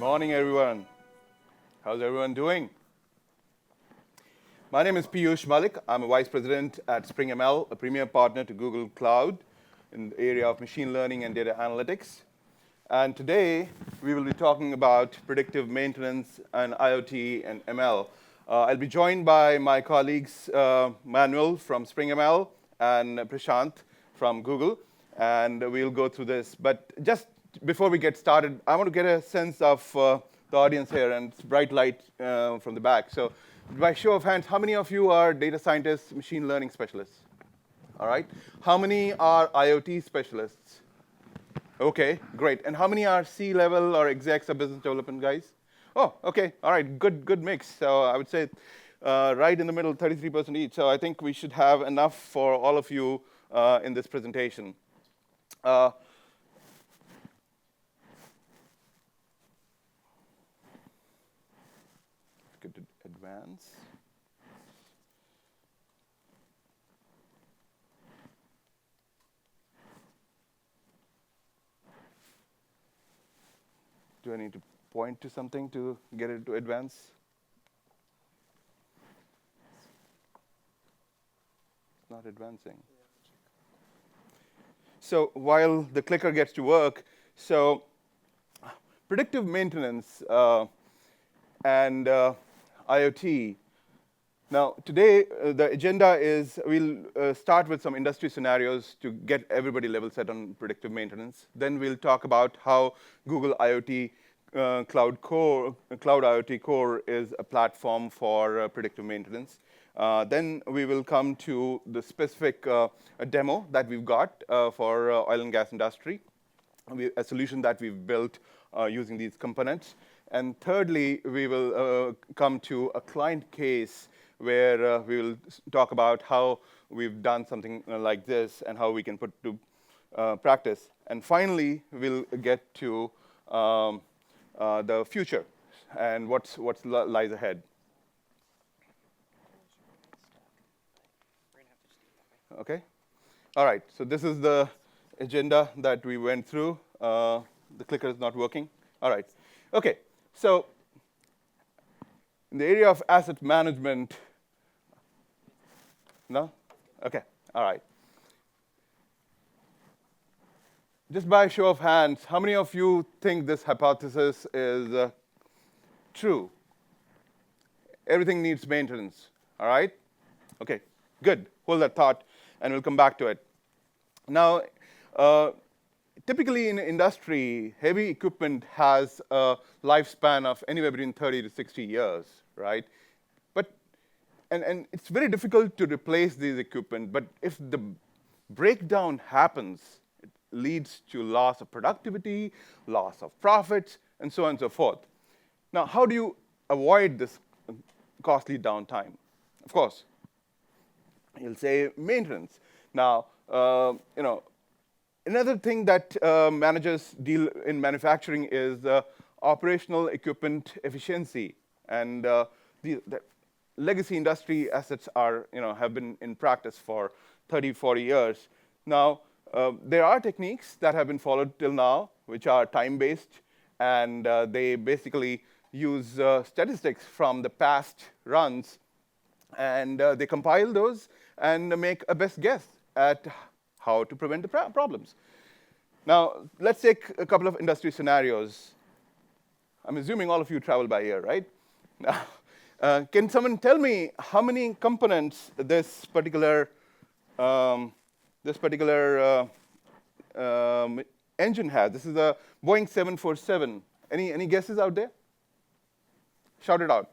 Morning, everyone. How's everyone doing? My name is Piyush Malik. I'm a vice president at Spring ML, a premier partner to Google Cloud in the area of machine learning and data analytics. And today, we will be talking about predictive maintenance and IoT and ML. I'll be joined by my colleagues, Manuel from Spring ML and Prashant from Google. And we'll go through this. But just before we get started, I want to get a sense of the audience here, and it's bright light from the back. So by show of hands, how many of you are data scientists, machine learning specialists? All right. How many are IoT specialists? OK, great. And how many are C-level or execs or business development guys? Oh, OK. All right, good mix. So I would say right in the middle, 33% each. So I think we should have enough for all of you in this presentation. Good to advance. Do I need to point to something to get it to advance? It's not advancing. So while the clicker gets to work, so predictive maintenance and IoT. Now, today, the agenda is we'll start with some industry scenarios to get everybody level set on predictive maintenance. Then we'll talk about how Google IoT Cloud IoT Core is a platform for predictive maintenance. Then we will come to the specific demo that we've got for oil and gas industry, a solution that we've built using these components. And thirdly, we will come to a client case where we will talk about how we've done something like this and how we can put to practice. And finally, we'll get to the future and what lies ahead. OK? All right. So this is the agenda that we went through. The clicker is not working. All right. OK. So in the area of asset management, no? OK. All right. Just by show of hands, how many of you think this hypothesis is true? Everything needs maintenance. All right? OK. Good. Hold that thought, and we'll come back to it. Now, typically in industry, heavy equipment has a lifespan of anywhere between 30 to 60 years, right? But and it's very difficult to replace these equipment. But if the breakdown happens, it leads to loss of productivity, loss of profits, and so on and so forth. Now, how do you avoid this costly downtime? Of course, you'll say maintenance. Now, another thing that managers deal in manufacturing is operational equipment efficiency. And the legacy industry assets are, have been in practice for 30, 40 years. Now, there are techniques that have been followed till now, which are time-based. And they basically use statistics from the past runs. And they compile those and make a best guess at how to prevent the problems. Now, let's take a couple of industry scenarios. I'm assuming all of you travel by air, right? Now, can someone tell me how many components this particular engine has? This is a Boeing 747. Any guesses out there? Shout it out.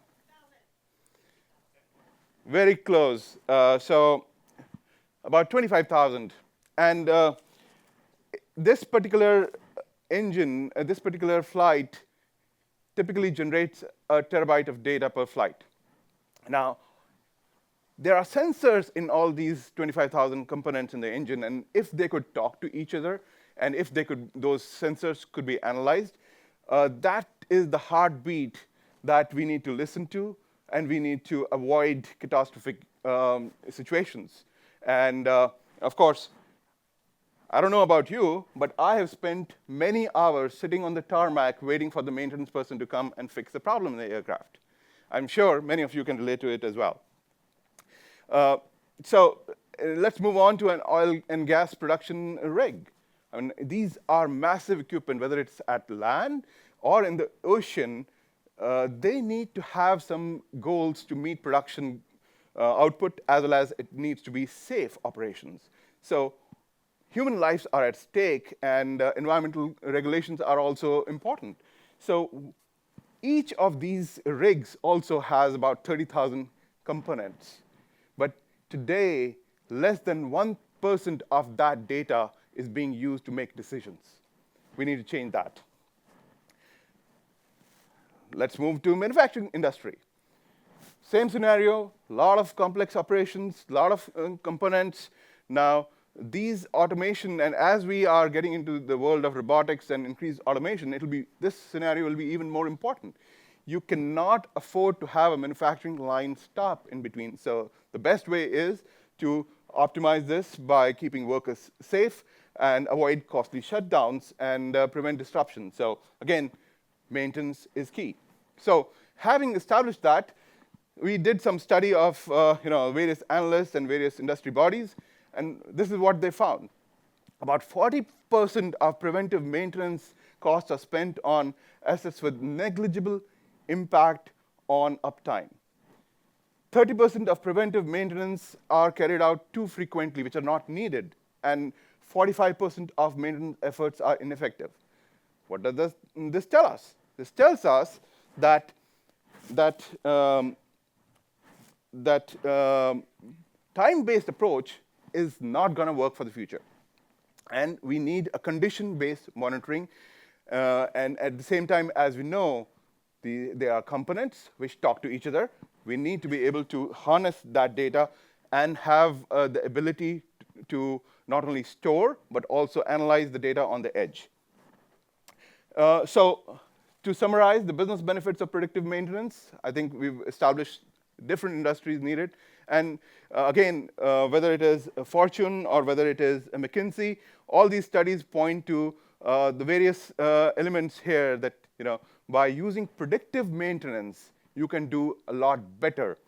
Very close. So about 25,000. And this particular engine, this particular flight, typically generates a terabyte of data per flight. Now, there are sensors in all these 25,000 components in the engine. And if they could talk to each other, and if those sensors could be analyzed, that is the heartbeat that we need to listen to, and we need to avoid catastrophic situations. And of course, I don't know about you, but I have spent many hours sitting on the tarmac waiting for the maintenance person to come and fix the problem in the aircraft. I'm sure many of you can relate to it as well. Let's move on to an oil and gas production rig. I mean, these are massive equipment, whether it's at land or in the ocean. They need to have some goals to meet production output, as well as it needs to be safe operations. So human lives are at stake, and environmental regulations are also important. So each of these rigs also has about 30,000 components. But today, less than 1% of that data is being used to make decisions. We need to change that. Let's move to manufacturing industry. Same scenario, a lot of complex operations, a lot of components. Now, these automation, and as we are getting into the world of robotics and increased automation, this scenario will be even more important. You cannot afford to have a manufacturing line stop in between. So the best way is to optimize this by keeping workers safe and avoid costly shutdowns and prevent disruption. So again, maintenance is key. So having established that, we did some study of various analysts and various industry bodies, and this is what they found. About 40% of preventive maintenance costs are spent on assets with negligible impact on uptime. 30% of preventive maintenance are carried out too frequently, which are not needed, and 45% of maintenance efforts are ineffective. What does this tell us? This tells us that time-based approach is not going to work for the future. And we need a condition-based monitoring. And at the same time, as we know, there are components which talk to each other. We need to be able to harness that data and have the ability to not only store, but also analyze the data on the edge. So to summarize the business benefits of predictive maintenance, I think we've established different industries needed. And again, whether it is a Fortune or whether it is a McKinsey, all these studies point to the various elements here that, by using predictive maintenance, you can do a lot better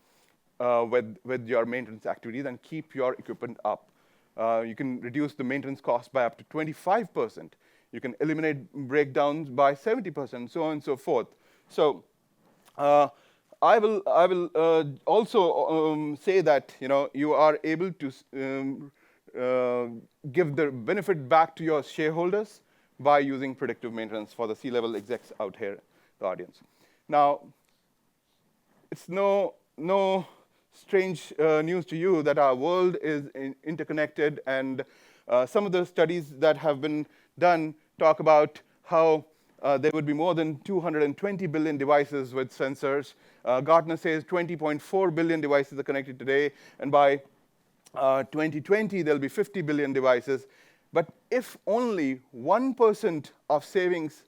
with your maintenance activities and keep your equipment up. You can reduce the maintenance cost by up to 25%. You can eliminate breakdowns by 70%, so on and so forth. So I will also say that you are able to give the benefit back to your shareholders by using predictive maintenance for the C-level execs out here, the audience. Now, it's no strange news to you that our world is interconnected, and some of the studies that have been done talk about how there would be more than 220 billion devices with sensors. Gartner says 20.4 billion devices are connected today, and by 2020, there'll be 50 billion devices. But if only 1% of savings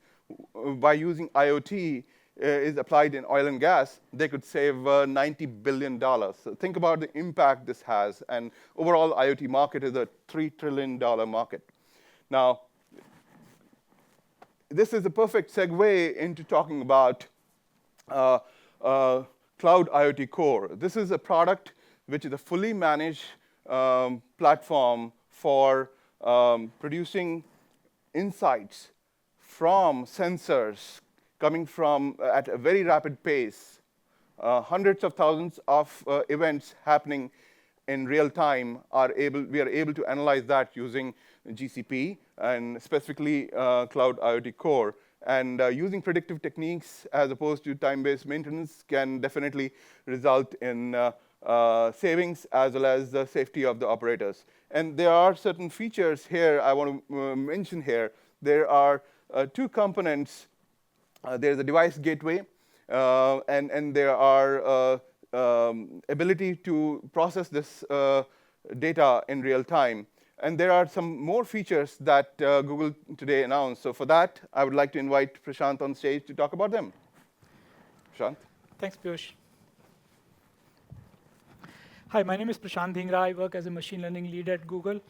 by using IoT is applied in oil and gas, they could save $90 billion. So think about the impact this has. And overall, IoT market is a $3 trillion market. Now, this is a perfect segue into talking about Cloud IoT Core. This is a product which is a fully managed platform for producing insights from sensors coming from at a very rapid pace, hundreds of thousands of events happening in real time. We are able to analyze that using GCP and specifically Cloud IoT Core. And using predictive techniques as opposed to time-based maintenance can definitely result in savings as well as the safety of the operators. And there are certain features here I want to mention here. There are two components. There's a device gateway, and there are ability to process this data in real time. And there are some more features that Google today announced. So for that, I would like to invite Prashant on stage to talk about them. Prashant. Thanks, Piyush. Hi, my name is Prashant Dhingra. I work as a machine learning lead at Google.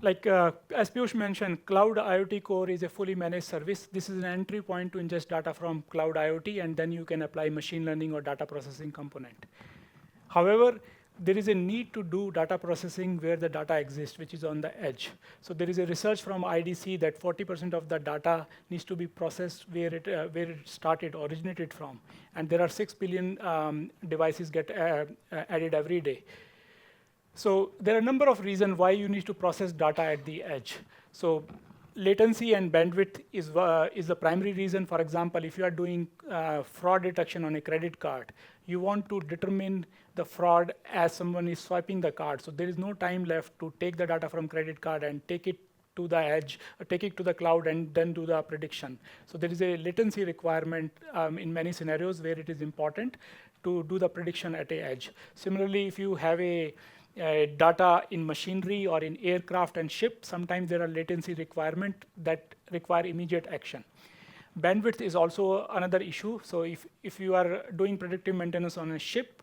Like as Piyush mentioned, Cloud IoT Core is a fully managed service. This is an entry point to ingest data from Cloud IoT, and then you can apply machine learning or data processing component. However, there is a need to do data processing where the data exists, which is on the edge. So there is a research from IDC that 40% of the data needs to be processed where it started, originated from. And there are 6 billion devices get added every day. So there are a number of reasons why you need to process data at the edge. So latency and bandwidth is the primary reason. For example, if you are doing fraud detection on a credit card, you want to determine the fraud as someone is swiping the card. So there is no time left to take the data from credit card and take it to the edge, take it to the cloud, and then do the prediction. So there is a latency requirement in many scenarios where it is important to do the prediction at the edge. Similarly, if you have a data in machinery or in aircraft and ship, sometimes there are latency requirements that require immediate action. Bandwidth is also another issue. So if you are doing predictive maintenance on a ship,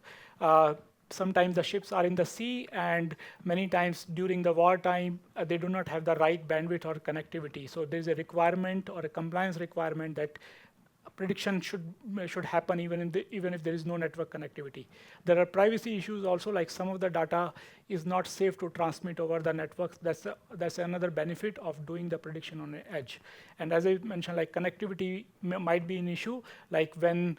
sometimes the ships are in the sea, and many times during the wartime, they do not have the right bandwidth or connectivity. So there's a requirement or a compliance requirement that prediction should happen even if there is no network connectivity. There are privacy issues also, like some of the data is not safe to transmit over the networks. That's another benefit of doing the prediction on the edge. And as I mentioned, like connectivity might be an issue, like when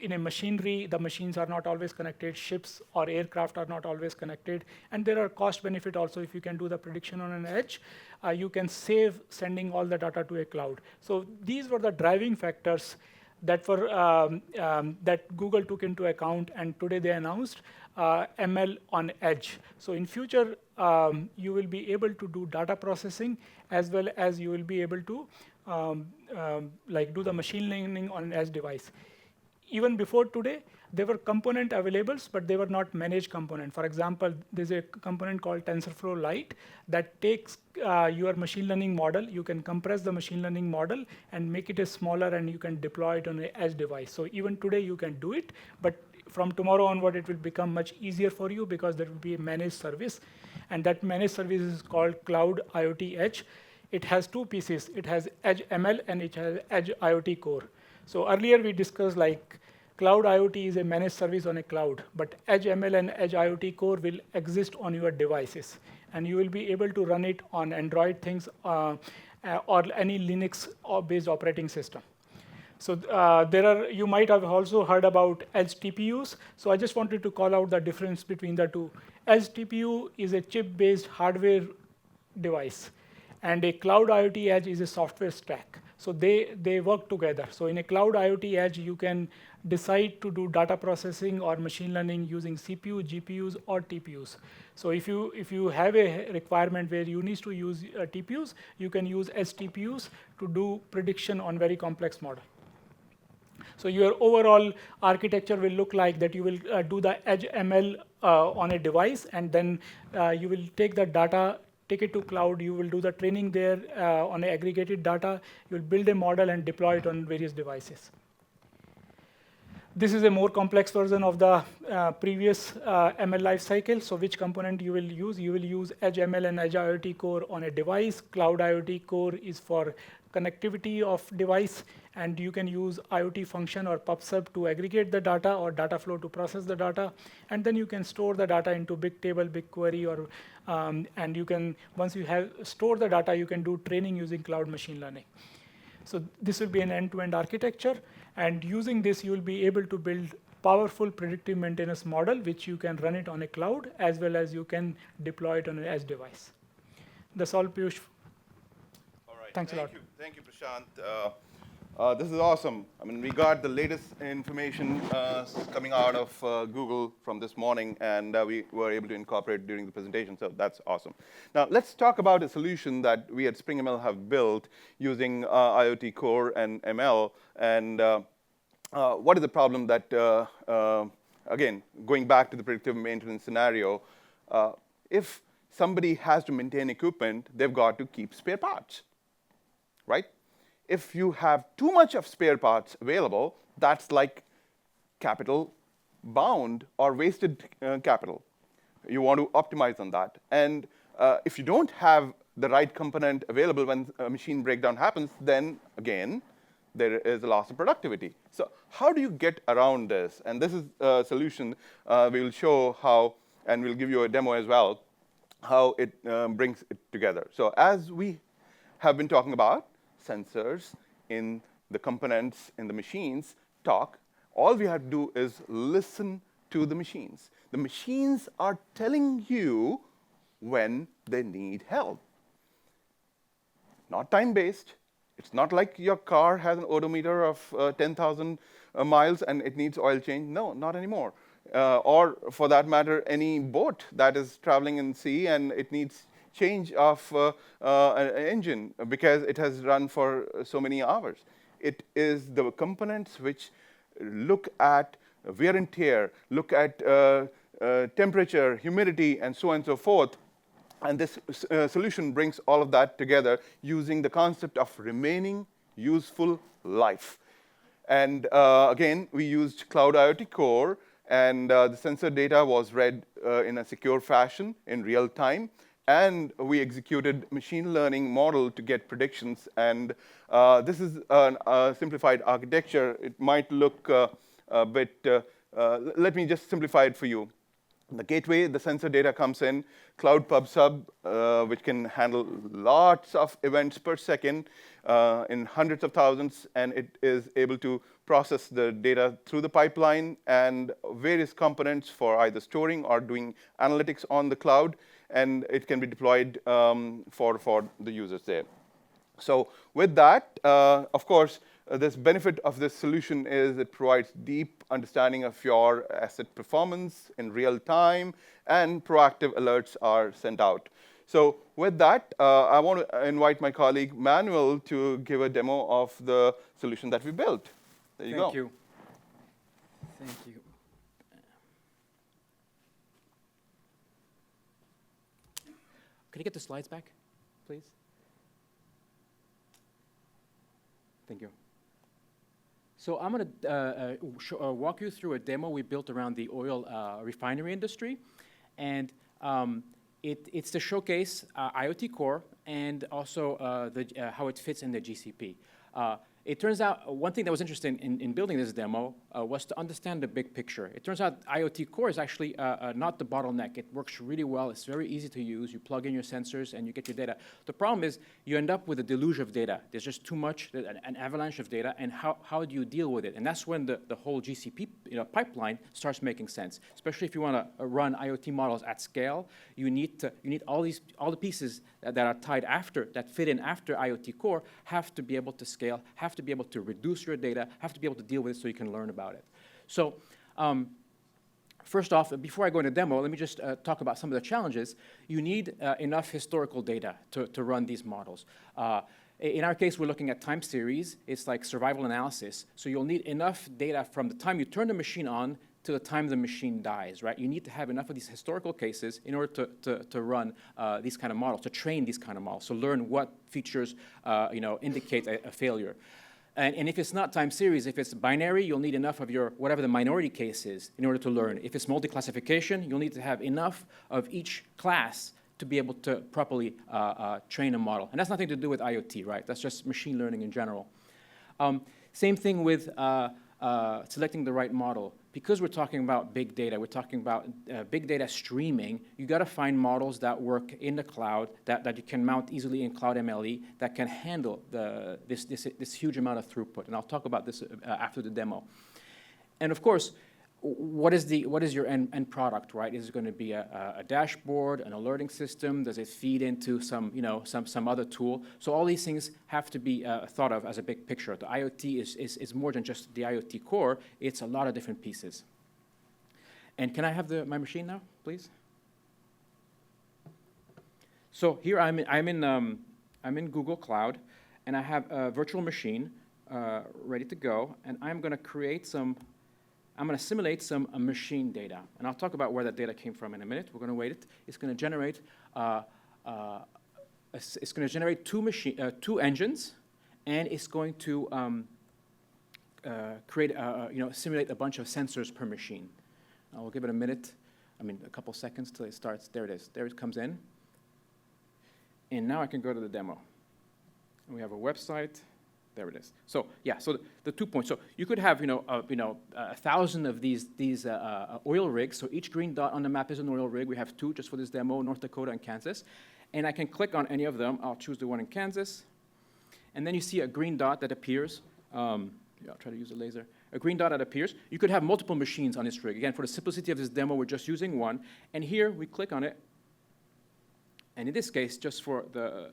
in a machinery, the machines are not always connected, ships or aircraft are not always connected, and there are cost benefit also. If you can do the prediction on an edge, you can save sending all the data to a cloud. So these were the driving factors that were that Google took into account, and today they announced ML on edge. So in future, you will be able to do data processing as well as you will be able to like do the machine learning on an edge device. Even before today, there were component availables, but they were not managed component. For example, there's a component called TensorFlow Lite that takes your machine learning model. You can compress the machine learning model and make it smaller, and you can deploy it on an edge device. So even today, you can do it, but from tomorrow onward, it will become much easier for you because there will be a managed service, and that managed service is called Cloud IoT Edge. It has two pieces. It has Edge ML and it has Edge IoT Core. So earlier we discussed like Cloud IoT is a managed service on a cloud, but Edge ML and Edge IoT Core will exist on your devices, and you will be able to run it on Android things or any Linux-based operating system. So you might have also heard about Edge TPUs. So I just wanted to call out the difference between the two. Edge TPU is a chip-based hardware device, and a Cloud IoT Edge is a software stack. So they work together. So in a Cloud IoT Edge, you can decide to do data processing or machine learning using CPU, GPUs, or TPUs. So if you have a requirement where you need to use TPUs, you can use Edge TPUs to do prediction on very complex model. So your overall architecture will look like that you will do the Edge ML on a device, and then you will take the data, take it to cloud, you will do the training there on aggregated data, you will build a model and deploy it on various devices. This is a more complex version of the previous ML lifecycle. So which component you will use? You will use Edge ML and Edge IoT Core on a device. Cloud IoT Core is for connectivity of device, and you can use IoT function or PubSub to aggregate the data, or data flow to process the data, and then you can store the data into Bigtable, BigQuery, or and you can, once you have stored the data, you can do training using cloud machine learning. So this will be an end-to-end architecture, and using this, you will be able to build powerful predictive maintenance model, which you can run it on a cloud, as well as you can deploy it on an edge device. That's all, Piyush. All right. Thanks a lot. Thank you, Prashant. This is awesome. I mean, we got the latest information coming out of Google from this morning, and we were able to incorporate during the presentation, so that's awesome. Now, let's talk about a solution that we at SpringML have built using IoT Core and ML, and what is the problem that, again, going back to the predictive maintenance scenario, if somebody has to maintain equipment, they've got to keep spare parts, right? If you have too much of spare parts available, that's like capital bound or wasted capital. You want to optimize on that. And If you don't have the right component available when a machine breakdown happens, then again, there is a loss of productivity. So how do you get around this? And this is a solution we will show how, and we'll give you a demo as well, how it brings it together. So as we have been talking about, sensors in the components in the machines talk. All we have to do is listen to the machines. The machines are telling you when they need help. Not time-based. It's not like your car has an odometer of 10,000 miles and it needs oil change. No, not anymore. Or for that matter, any boat that is traveling in sea and it needs change of an engine because it has run for so many hours. It is the components which look at wear and tear, look at temperature, humidity, and so on and so forth. And this solution brings all of that together using the concept of remaining useful life. And again, we used Cloud IoT Core, and the sensor data was read in a secure fashion in real time. And we executed machine learning model to get predictions. And this is a simplified architecture. It might look a bit, let me just simplify it for you. The gateway, the sensor data comes in, Cloud Pub Sub, which can handle lots of events per second in hundreds of thousands, and it is able to process the data through the pipeline and various components for either storing or doing analytics on the cloud, and it can be deployed for the users there. So with that, of course, this benefit of this solution is it provides deep understanding of your asset performance in real time, and proactive alerts are sent out. So with that, I want to invite my colleague Manuel to give a demo of the solution that we built. There you go. Thank you. Thank you. Can you get the slides back, please? Thank you. So I'm going to walk you through a demo we built around the oil refinery industry. And it's to showcase IoT Core and also how it fits in the GCP. It turns out one thing that was interesting in building this demo was to understand the big picture. It turns out IoT Core is actually not the bottleneck. It works really well. It's very easy to use. You plug in your sensors and you get your data. The problem is you end up with a deluge of data. There's just too much, an avalanche of data, and how do you deal with it? And that's when the whole GCP pipeline starts making sense. Especially if you want to run IoT models at scale, you need all the pieces that are tied after, that fit in after IoT Core, have to be able to scale, have to be able to reduce your data, have to be able to deal with it so you can learn about it. So first off, before I go into demo, let me just talk about some of the challenges. You need enough historical data to run these models. In our case, we're looking at time series. It's like survival analysis. So you'll need enough data from the time you turn the machine on to the time the machine dies, right? You need to have enough of these historical cases in order to run these kind of models, to train these kind of models, to learn what features indicate a failure. And if it's not time series, if it's binary, you'll need enough of your, whatever the minority case is, in order to learn. If it's multi-classification, you'll need to have enough of each class to be able to properly train a model. And that's nothing to do with IoT, right? That's just machine learning in general. Same thing with selecting the right model. Because we're talking about big data, we're talking about big data streaming, you got to find models that work in the cloud, that you can mount easily in Cloud MLE, that can handle this huge amount of throughput. And I'll talk about this after the demo. And of course, what is your end product, right? Is it going to be a dashboard, an alerting system? Does it feed into some other tool? So all these things have to be thought of as a big picture. The IoT is more than just the IoT core. It's a lot of different pieces. And can I have my machine now, please? So here I'm in Google Cloud, and I have a virtual machine ready to go, and I'm going to create I'm going to simulate some machine data, and I'll talk about where that data came from in a minute. We're going to wait it. It's going to generate two engines, and it's going to simulate a bunch of sensors per machine. I'll give it a minute. A couple seconds till it starts. There it is. There it comes in. And now I can go to the demo. And we have a website. There it is. So yeah, so the 2 points. So you could have 1,000 of these oil rigs. So each green dot on the map is an oil rig. We have 2 just for this demo: North Dakota and Kansas. And I can click on any of them. I'll choose the one in Kansas. And then you see a green dot that appears. I'll try to use a laser. A green dot that appears. You could have multiple machines on this rig. Again, for the simplicity of this demo, we're just using one. And here we click on it. And in this case, just for the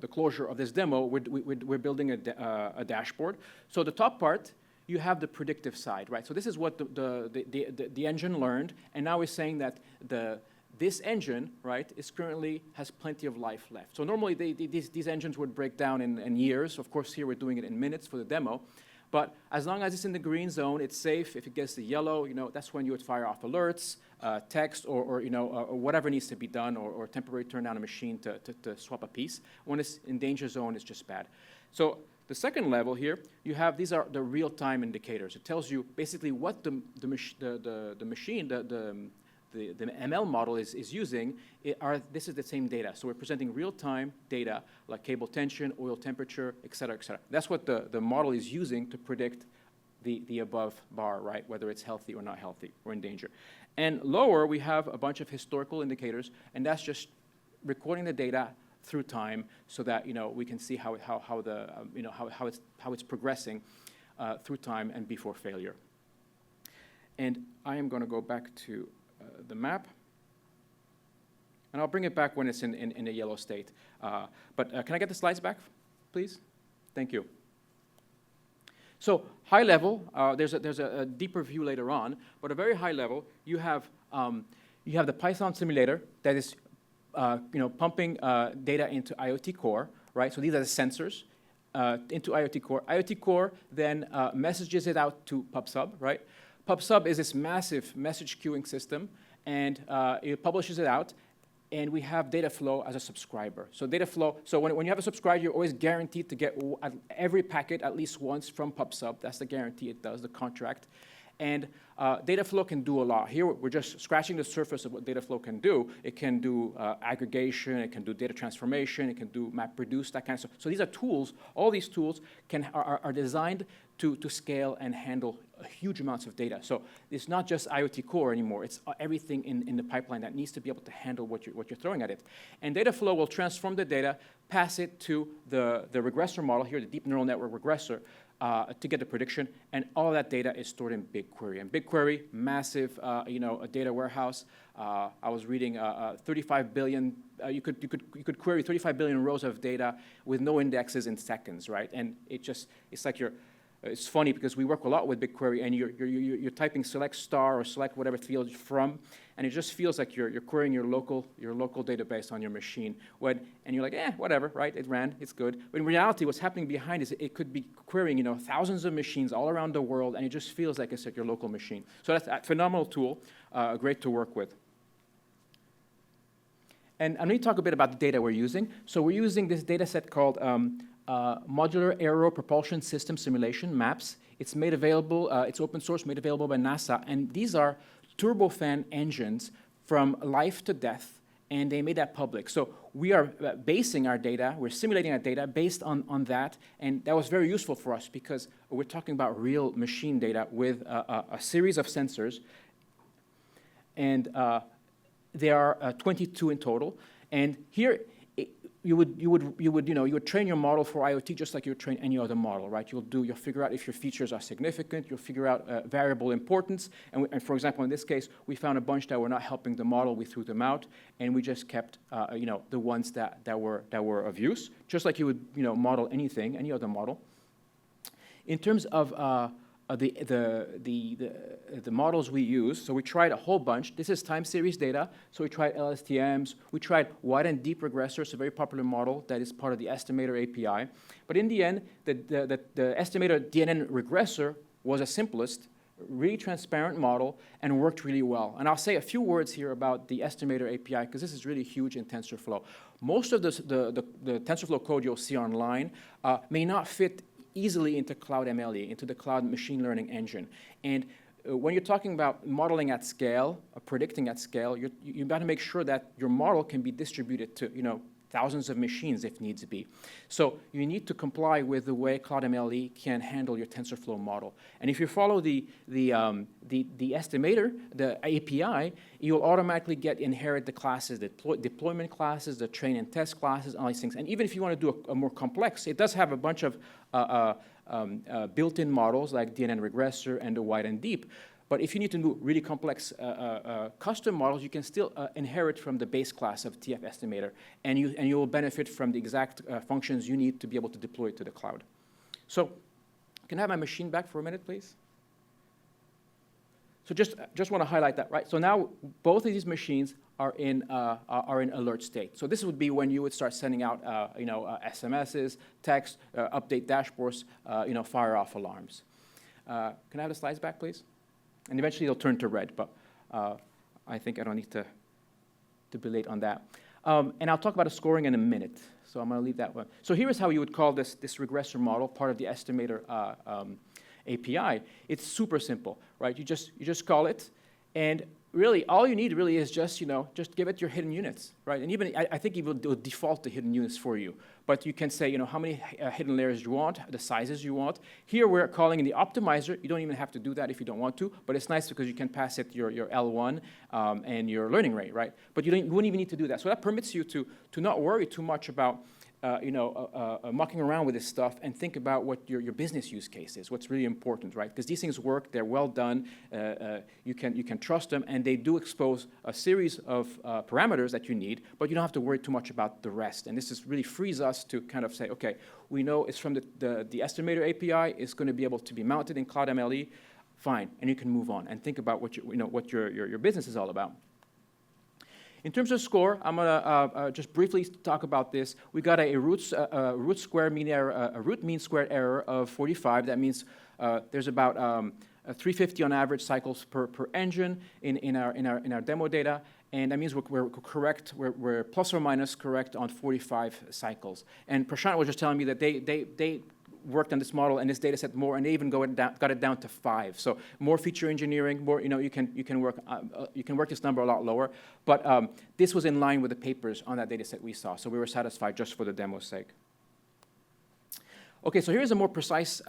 closure of this demo, we're building a dashboard. So the top part, you have the predictive side, right? So this is what the engine learned, and now we're saying that this engine, right, has plenty of life left. So normally these engines would break down in years. Of course, here we're doing it in minutes for the demo. But as long as it's in the green zone, it's safe. If it gets the yellow, that's when you would fire off alerts, text, or whatever needs to be done, or temporarily turn down a machine to swap a piece. When it's in danger zone, it's just bad. So the second level here, you have these are the real-time indicators. It tells you basically what the machine, the ML model is using. This is the same data. So we're presenting real-time data like cable tension, oil temperature, et cetera, et cetera. That's what the model is using to predict the above bar, right? Whether it's healthy or not healthy or in danger. And lower, we have a bunch of historical indicators, and that's just recording the data through time so that we can see how it's progressing through time and before failure. And I am going to go back to the map, and I'll bring it back when it's in a yellow state. But can I get the slides back, please? Thank you. So high level, there's a deeper view later on, but a very high level, you have the Python simulator that is pumping data into IoT Core, right? So these are the sensors into IoT Core. IoT Core then messages it out to PubSub, right? PubSub is this massive message queuing system, and it publishes it out, and we have data flow as a subscriber. So data flow, so when you have a subscriber, you're always guaranteed to get every packet at least once from PubSub. That's the guarantee it does, the contract. And data flow can do a lot. Here, we're just scratching the surface of what data flow can do. It can do aggregation, it can do data transformation, it can do map reduce, that kind of stuff. So these are tools. All these tools are designed to scale and handle huge amounts of data. So it's not just IoT Core anymore. It's everything in the pipeline that needs to be able to handle what you're throwing at it. And data flow will transform the data, pass it to the regressor model here, the deep neural network regressor, to get the prediction, and all that data is stored in BigQuery. And BigQuery, massive, a data warehouse. I was reading 35 billion. You could query 35 billion rows of data with no indexes in seconds, right? And it's like it's funny because we work a lot with BigQuery, and you're typing select star or select whatever field from, and it just feels like you're querying your local database on your machine. And you're like, whatever, right? It ran, it's good. But in reality, what's happening behind is it could be querying, thousands of machines all around the world, and it just feels like it's like your local machine. So that's a phenomenal tool, great to work with. And I'm going to talk a bit about the data we're using. So we're using this data set called Modular Aero Propulsion System Simulation, MAPS. It's made available, it's open source, made available by NASA. And these are turbofan engines from life to death, and they made that public. So we are basing our data, we're simulating our data based on that, and that was very useful for us because we're talking about real machine data with a series of sensors, and there are 22 in total. And here, you would train your model for IoT just like you would train any other model, right? You'll figure out if your features are significant. You'll figure out variable importance. And for example, in this case, we found a bunch that were not helping the model. We threw them out, and we just kept the ones that were of use, just like you would model anything, any other model. In terms of the models we use, so we tried a whole bunch. This is time series data, so we tried LSTMs. We tried wide and deep regressors, a very popular model that is part of the estimator API. But in the end, the estimator DNN regressor was the simplest, really transparent model, and worked really well. And I'll say a few words here about the estimator API, because this is really huge in TensorFlow. Most of the TensorFlow code you'll see online may not fit easily into Cloud MLE, into the Cloud Machine Learning Engine. And when you're talking about modeling at scale, predicting at scale, you've got to make sure that your model can be distributed to thousands of machines if needs be. So you need to comply with the way Cloud MLE can handle your TensorFlow model. And if you follow the estimator, the API, you'll automatically inherit the classes, the deployment classes, the train and test classes, all these things. And even if you want to do a more complex, it does have a bunch of built-in models like DNN regressor and the wide and deep. But if you need to do really complex custom models, you can still inherit from the base class of TF Estimator, and you will benefit from the exact functions you need to be able to deploy it to the cloud. So can I have my machine back for a minute, please? So just want to highlight that, right? So now both of these machines are in alert state. So this would be when you would start sending out SMSs, text, update dashboards, fire off alarms. Can I have the slides back, please? And eventually they'll turn to red, but I think I don't need to be late on that. And I'll talk about the scoring in a minute, so I'm going to leave that one. So here is how you would call this regressor model, part of the estimator API. It's super simple, right? You just call it, and really all you need really is just give it your hidden units, right? And even I think it will default to hidden units for you. But you can say how many hidden layers you want, the sizes you want. Here we're calling in the optimizer. You don't even have to do that if you don't want to, but it's nice because you can pass it your L1 and your learning rate, right? But you wouldn't even need to do that. So that permits you to not worry too much about mucking around with this stuff and think about what your business use case is, what's really important, right? Because these things work, they're well done, you can trust them, and they do expose a series of parameters that you need, but you don't have to worry too much about the rest. And this really frees us to kind of say, okay, we know it's from the estimator API, it's going to be able to be mounted in Cloud MLE, fine, and you can move on and think about what your business is all about. In terms of score, I'm going to just briefly talk about this. We got a root mean squared error of 45. That means there's about 350 on average cycles per engine in our demo data, and that means we're correct. We're plus or minus correct on 45 cycles. And Prashant was just telling me that they worked on this model and this data set more, and they even got it down to 5. So more feature engineering, more you can work this number a lot lower. But this was in line with the papers on that data set we saw, so we were satisfied just for the demo's sake. Okay, so here's a more precise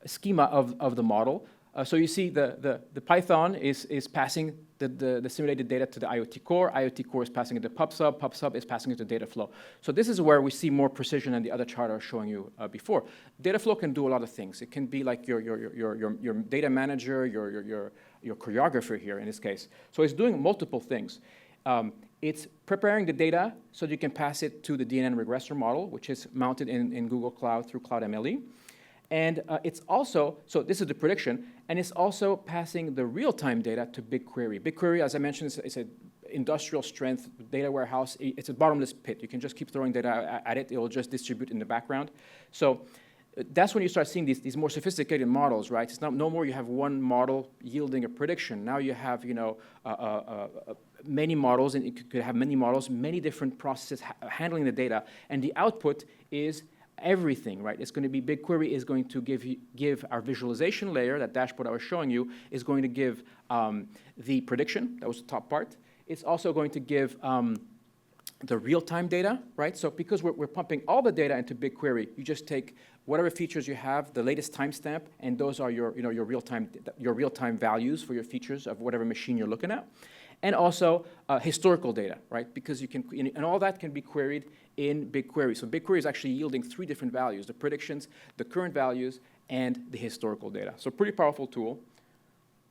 schema of the model. So you see the Python is passing the simulated data to the IoT Core. IoT Core is passing it to PubSub. PubSub is passing it to Dataflow. So this is where we see more precision than the other chart I was showing you before. Dataflow can do a lot of things. It can be like your data manager, your choreographer here in this case. So it's doing multiple things. It's preparing the data so that you can pass it to the DNN regressor model, which is mounted in Google Cloud through Cloud MLE. And it's also, so this is the prediction, and it's also passing the real-time data to BigQuery. BigQuery, as I mentioned, is an industrial strength data warehouse. It's a bottomless pit. You can just keep throwing data at it. It will just distribute in the background. So that's when you start seeing these more sophisticated models, right? It's no more you have one model yielding a prediction. Now you have, many models, and you could have many models, many different processes handling the data, and the output is everything, right? It's going to be BigQuery is going to give our visualization layer, that dashboard I was showing you, is going to give the prediction. That was the top part. It's also going to give the real-time data, right? So because we're pumping all the data into BigQuery, you just take whatever features you have, the latest timestamp, and those are your real-time values for your features of whatever machine you're looking at. And also historical data, right? Because you can, and all that can be queried in BigQuery. So BigQuery is actually yielding 3 different values: the predictions, the current values, and the historical data. So pretty powerful tool,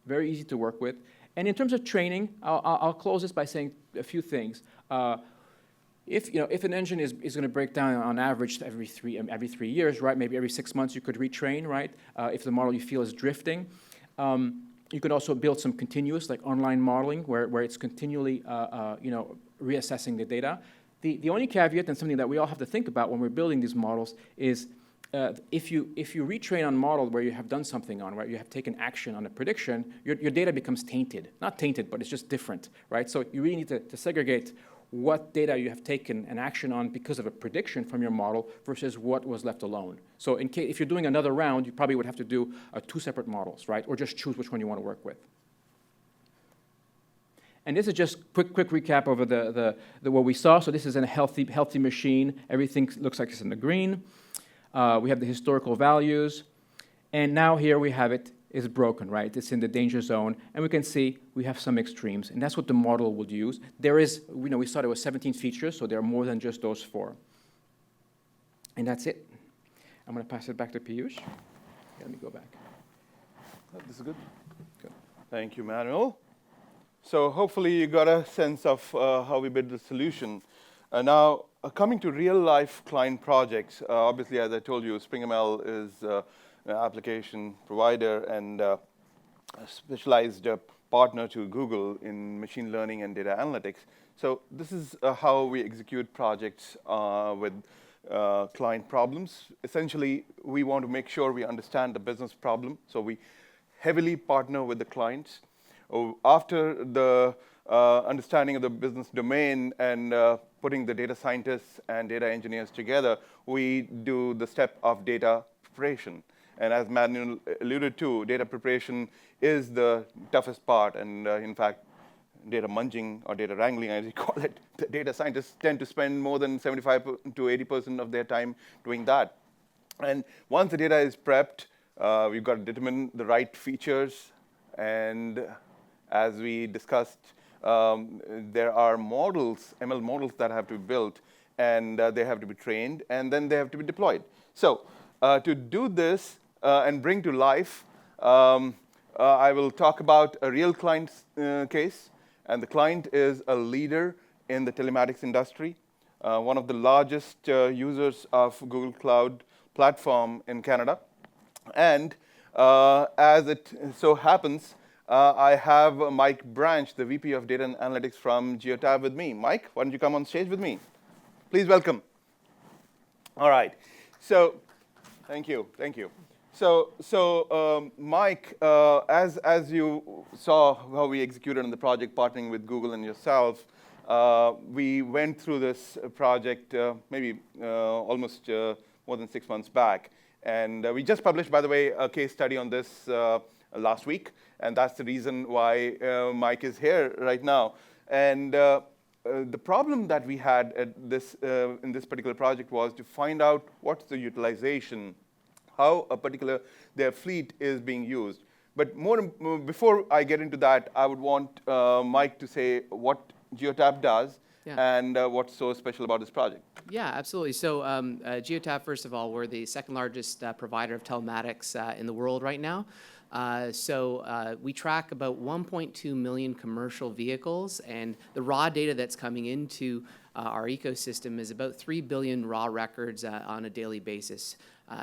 very easy to work with. And in terms of training, I'll close this by saying a few things. If an engine is going to break down on average every 3 years, right? Maybe every 6 months you could retrain, right? If the model you feel is drifting. You could also build some continuous, like online modeling, where it's continually, reassessing the data. The only caveat, and something that we all have to think about when we're building these models, is if you retrain on a model where you have done something on, right, you have taken action on a prediction, your data becomes tainted. Not tainted, but it's just different, right? So you really need to segregate what data you have taken an action on because of a prediction from your model versus what was left alone. So if you're doing another round, you probably would have to do 2 separate models, right? Or just choose which one you want to work with. And this is just quick recap over the what we saw. So this is a healthy machine. Everything looks like it's in the green. We have the historical values. And now here we have it is broken, right? It's in the danger zone. And we can see we have some extremes. And that's what the model would use. There is, we saw there was 17 features, so there are more than just those 4. And that's it. I'm going to pass it back to Piyush. Let me go back. Oh, this is good. Good. Thank you, Manuel. So hopefully you got a sense of how we build the solution. Now, coming to real-life client projects, obviously, as I told you, SpringML is an application provider and a specialized partner to Google in machine learning and data analytics. So this is how we execute projects with client problems. Essentially, we want to make sure we understand the business problem, so we heavily partner with the clients. After the understanding of the business domain and putting the data scientists and data engineers together, we do the step of data preparation. And as Manuel alluded to, data preparation is the toughest part. And in fact, data munging or data wrangling, as you call it, the data scientists tend to spend more than 75 to 80% of their time doing that. And once the data is prepped, we've got to determine the right features. And as we discussed, there are models, ML models that have to be built, and they have to be trained, and then they have to be deployed. So to do this and bring to life, I will talk about a real client case. And the client is a leader in the telematics industry, one of the largest users of Google Cloud Platform in Canada. And as it so happens, I have Mike Branch, the VP of Data and Analytics from Geotab with me. Mike, why don't you come on stage with me? Please welcome. All right. So thank you. So Mike, as you saw how we executed on the project partnering with Google and yourself, we went through this project maybe almost more than 6 months back. And we just published, by the way, a case study on this last week. And that's the reason why Mike is here right now. And the problem that we had at this, in this particular project was to find out what's the utilization, how a particular their fleet is being used. But before I get into that, I would want Mike to say what Geotab does and what's so special about this project. Yeah, absolutely. So Geotab, first of all, we're the second largest provider of telematics in the world right now. So we track about 1.2 million commercial vehicles, and the raw data that's coming into our ecosystem is about 3 billion raw records on a daily basis.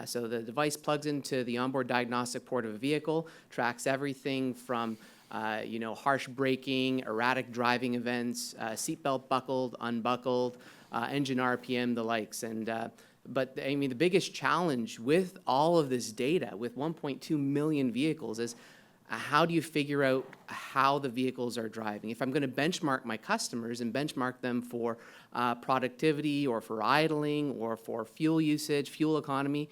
So the device plugs into the onboard diagnostic port of a vehicle, tracks everything from harsh braking, erratic driving events, seatbelt buckled, unbuckled, engine RPM, the likes. But I mean, the biggest challenge with all of this data, with 1.2 million vehicles, is how do you figure out how the vehicles are driving? If I'm going to benchmark my customers and benchmark them for productivity or for idling or for fuel usage, fuel economy,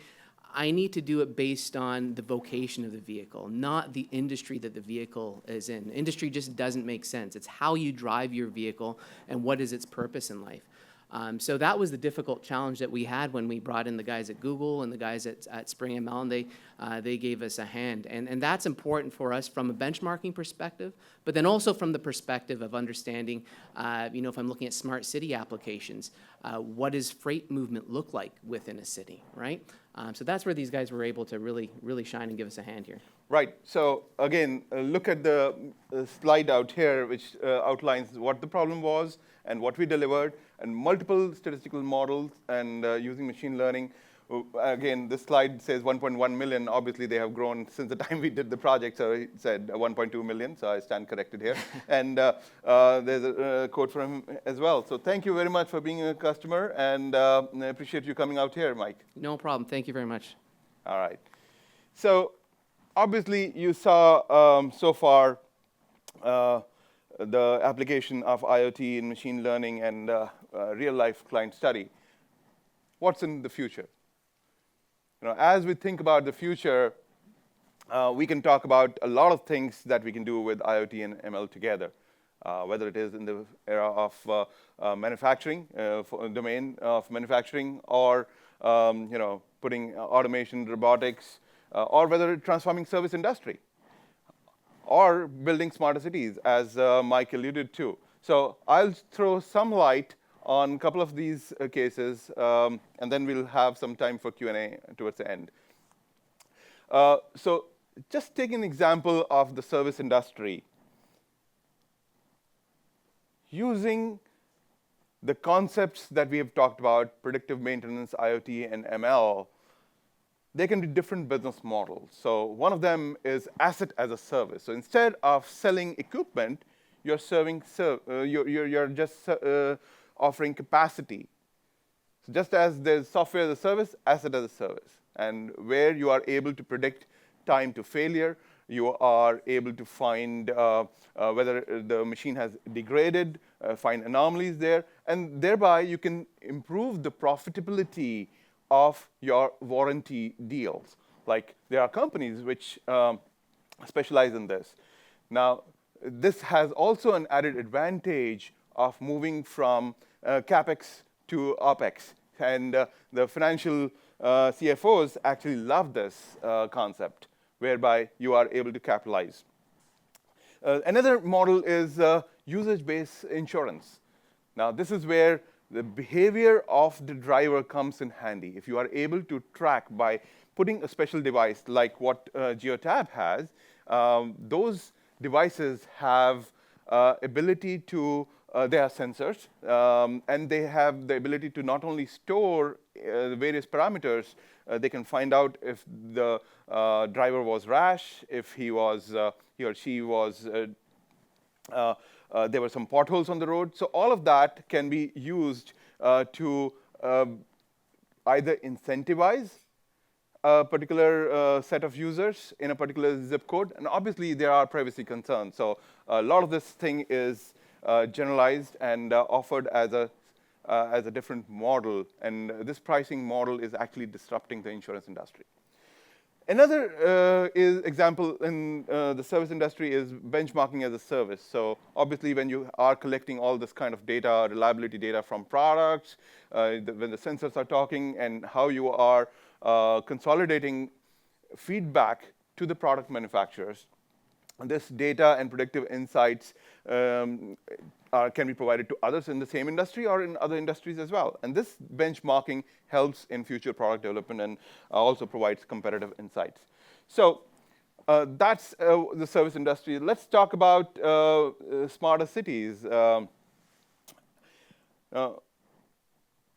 I need to do it based on the vocation of the vehicle, not the industry that the vehicle is in. Industry just doesn't make sense. It's how you drive your vehicle and what is its purpose in life. So that was the difficult challenge that we had when we brought in the guys at Google and the guys at SpringML, and they gave us a hand. And that's important for us from a benchmarking perspective, but then also from the perspective of understanding, if I'm looking at smart city applications, what does freight movement look like within a city, right? So that's where these guys were able to really shine and give us a hand here. Right. So again, look at the slide out here, which outlines what the problem was and what we delivered, and multiple statistical models and using machine learning. Again, this slide says 1.1 million. Obviously, they have grown since the time we did the project, so it said 1.2 million, so I stand corrected here. And there's a quote from him as well. So thank you very much for being a customer, and I appreciate you coming out here, Mike. No problem. Thank you very much. All right. So obviously, you saw so far the application of IoT in machine learning and real-life client study. What's in the future? As we think about the future, we can talk about a lot of things that we can do with IoT and ML together. whether it is in the era of manufacturing, domain of manufacturing, or putting automation, robotics, or whether it's transforming service industry, or building smarter cities, as Mike alluded to. So I'll throw some light on a couple of these cases, and then we'll have some time for Q&A towards the end. So just take an example of the service industry. Using the concepts that we have talked about, predictive maintenance, IoT, and ML, there can be different business models. So one of them is asset as a service. So instead of selling equipment, you're just offering capacity. So just as there's software as a service, asset as a service, and where you are able to predict time to failure, you are able to find whether the machine has degraded, find anomalies there, and thereby you can improve the profitability of your warranty deals. Like, there are companies which specialize in this. Now, this has also an added advantage of moving from CapEx to OpEx. And the financial CFOs actually love this concept, whereby you are able to capitalize. Another model is usage-based insurance. Now, this is where the behavior of the driver comes in handy. If you are able to track by putting a special device like what Geotab has, those devices have ability to, they are sensors, and they have the ability to not only store various parameters, they can find out if the driver was rash, if he or she was, there were some potholes on the road. So all of that can be used to either incentivize a particular set of users in a particular zip code. And obviously, there are privacy concerns. So a lot of this thing is generalized and offered as a different model. And this pricing model is actually disrupting the insurance industry. Another example in the service industry is benchmarking as a service. So obviously, when you are collecting all this kind of data, reliability data from products, when the sensors are talking, and how you are consolidating feedback to the product manufacturers, this data and predictive insights can be provided to others in the same industry or in other industries as well. And this benchmarking helps in future product development and also provides competitive insights. So that's the service industry. Let's talk about smarter cities. I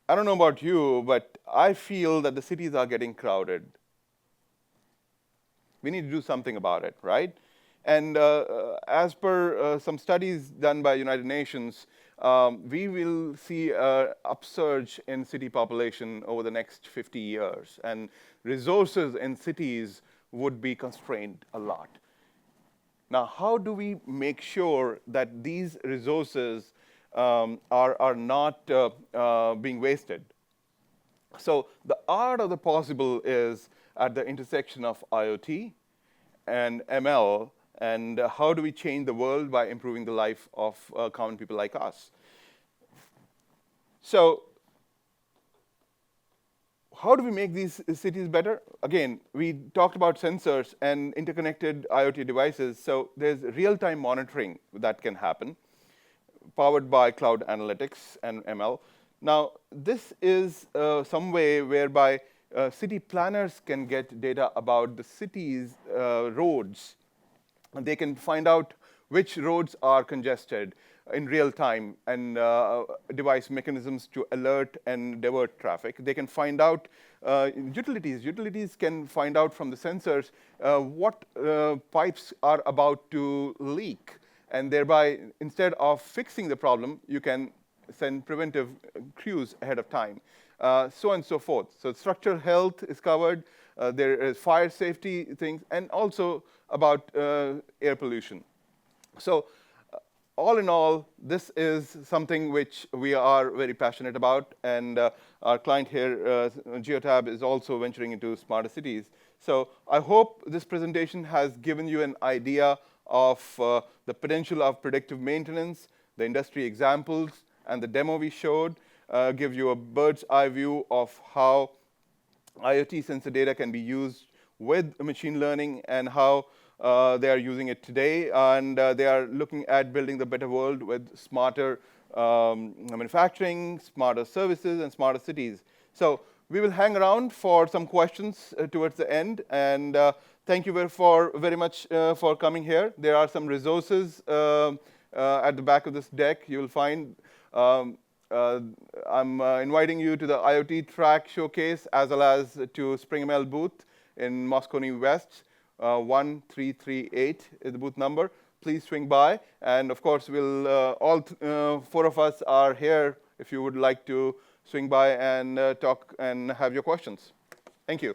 don't know about you, but I feel that the cities are getting crowded. We need to do something about it, right? And as per some studies done by United Nations, we will see an upsurge in city population over the next 50 years. And resources in cities would be constrained a lot. Now, how do we make sure that these resources are not being wasted? So the art of the possible is at the intersection of IoT and ML, and how do we change the world by improving the life of common people like us? So how do we make these cities better? Again, we talked about sensors and interconnected IoT devices. So there's real-time monitoring that can happen, powered by cloud analytics and ML. Now, this is some way whereby city planners can get data about the city's roads. And they can find out which roads are congested in real time and devise mechanisms to alert and divert traffic. They can find out utilities. Utilities can find out from the sensors what pipes are about to leak. And thereby, instead of fixing the problem, you can send preventive crews ahead of time, so on and so forth. So structural health is covered. There is fire safety things, and also about air pollution. So all in all, this is something which we are very passionate about. And our client here, Geotab, is also venturing into smarter cities. So I hope this presentation has given you an idea of the potential of predictive maintenance, the industry examples, and the demo we showed give you a bird's eye view of how IoT sensor data can be used with machine learning and how they are using it today. And they are looking at building the better world with smarter manufacturing, smarter services, and smarter cities. So we will hang around for some questions towards the end. And thank you very much for coming here. There are some resources at the back of this deck you will find. I'm inviting you to the IoT Track Showcase as well as to Spring ML booth in Moscone West. 1338 is the booth number. Please swing by. And of course, we'll all four of us are here if you would like to swing by and talk and have your questions. Thank you.